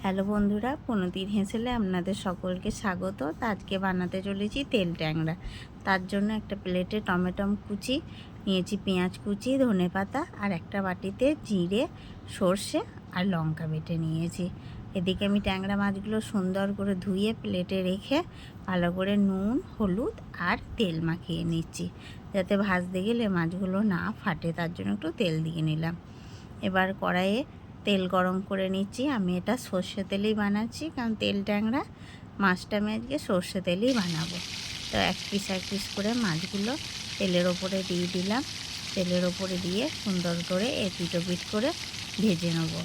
Hello বন্ধুরা, পুনতির হেসেলে আপনাদের সকলকে স্বাগত। আজকে বানাতে চলেছি তেল ট্যাংরা। তার জন্য একটা প্লেটে টমেটো কুচি নিয়েছি, পেঁয়াজ কুচি, ধনেপাতা আর একটা বাটিতে জিরে, সর্ষে আর লঙ্কা বেটে নিয়েছি। এদিকে আমি ট্যাংরা মাছগুলো সুন্দর করে ধুয়ে প্লেটে রেখে ভালো করে নুন, হলুদ আর তেল মাখিয়ে নিচ্ছি, যাতে ভাজতে গেলে মাছগুলো না ফাটে। তার জন্য একটু তেল দিয়ে নিলাম। এবার কড়াইয়ে তেল গরম করে নিচ্ছি। আমি এটা সর্ষে তেলেই বানাচ্ছি, কারণ তেল ট্যাংরা মাছটা আমি আজকে সর্ষে তেলেই বানাবো। তো এক পিস করে মাছগুলো তেলের ওপরে দিয়ে দিলাম। তেলের ওপরে দিয়ে সুন্দর করে এপিট ওপিট করে ভেজে নেবো।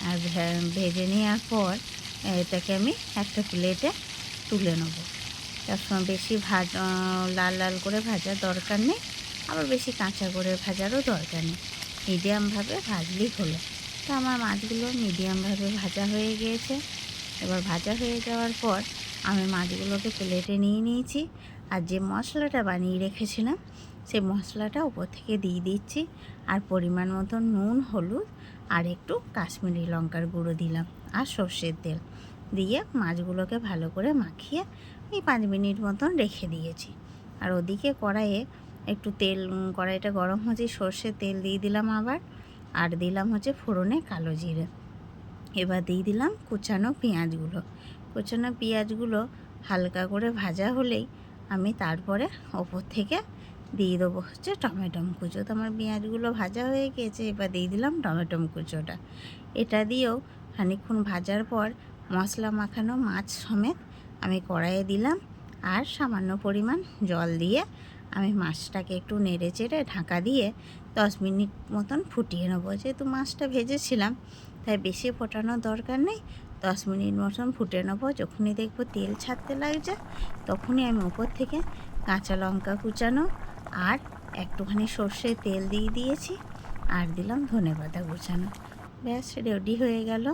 আর ভেজে নেওয়ার পর এটাকে আমি একটা প্লেটে তুলে নেবো। তার সময় বেশি লাল লাল করে ভাজার দরকার নেই, আবার বেশি কাঁচা করে ভাজারও দরকার নেই। মিডিয়ামভাবে ভাজলেই হলো। তো আমার মাছগুলো মিডিয়ামভাবে ভাজা হয়ে গিয়েছে। এবার ভাজা হয়ে যাওয়ার পর আমি মাছগুলোকে প্লেটে নিয়ে নিয়েছি। আর যে মশলাটা বানিয়ে রেখেছিলাম সেই মশলাটা উপর থেকে দিয়ে দিচ্ছি। আর পরিমাণ মতো নুন, হলুদ আর একটু কাশ্মীরি লঙ্কার গুঁড়ো দিলাম, আর সর্ষের তেল দিয়ে মাছগুলোকে ভালো করে মাখিয়ে এই 5 মিনিট মতন রেখে দিয়েছি। আর ওদিকে কড়াইয়ে একটু কড়াইটা গরম হচ্ছে, সর্ষের তেল দিয়ে দিলাম আবার। আর দিলাম ফোড়নে কালো জিরে। এবার দিয়ে দিলাম কুচানো পেঁয়াজগুলো হালকা করে ভাজা হলেই আমি তারপরে ওপর থেকে দিয়ে দেবো টমেটো কুচো। তো আমার পেঁয়াজগুলো ভাজা হয়ে গিয়েছে, এবার দিয়ে দিলাম টমেটো কুচোটা। এটা দিয়েও খানিকক্ষণ ভাজার পর মশলা মাখানো মাছ সমেত আমি কড়াইয়ে দিলাম। আর সামান্য পরিমাণ জল দিয়ে আমি মাছটাকে একটু নেড়ে চেড়ে ঢাকা দিয়ে 10 মিনিট মতন ফুটিয়ে নেবো। যেহেতু মাছটা ভেজেছিলাম তাই বেশি ফোটানোর দরকার নেই, 10 মিনিট মতন ফুটে নেবো। যখনই দেখবো তেল ছাড়তে লাগছে তখনই আমি উপর থেকে কাঁচা লঙ্কা কুচানো আর একটুখানি সর্ষের তেল দিয়ে দিয়েছি, আর দিলাম ধনেপাতা কুচানো। ব্যাস রেডি হয়ে গেল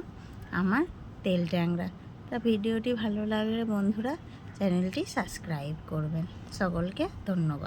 আমার তেল ট্যাংরা। তা ভিডিওটি ভালো লাগলে বন্ধুরা চ্যানেলটি সাবস্ক্রাইব করবেন। সকলকে ধন্যবাদ।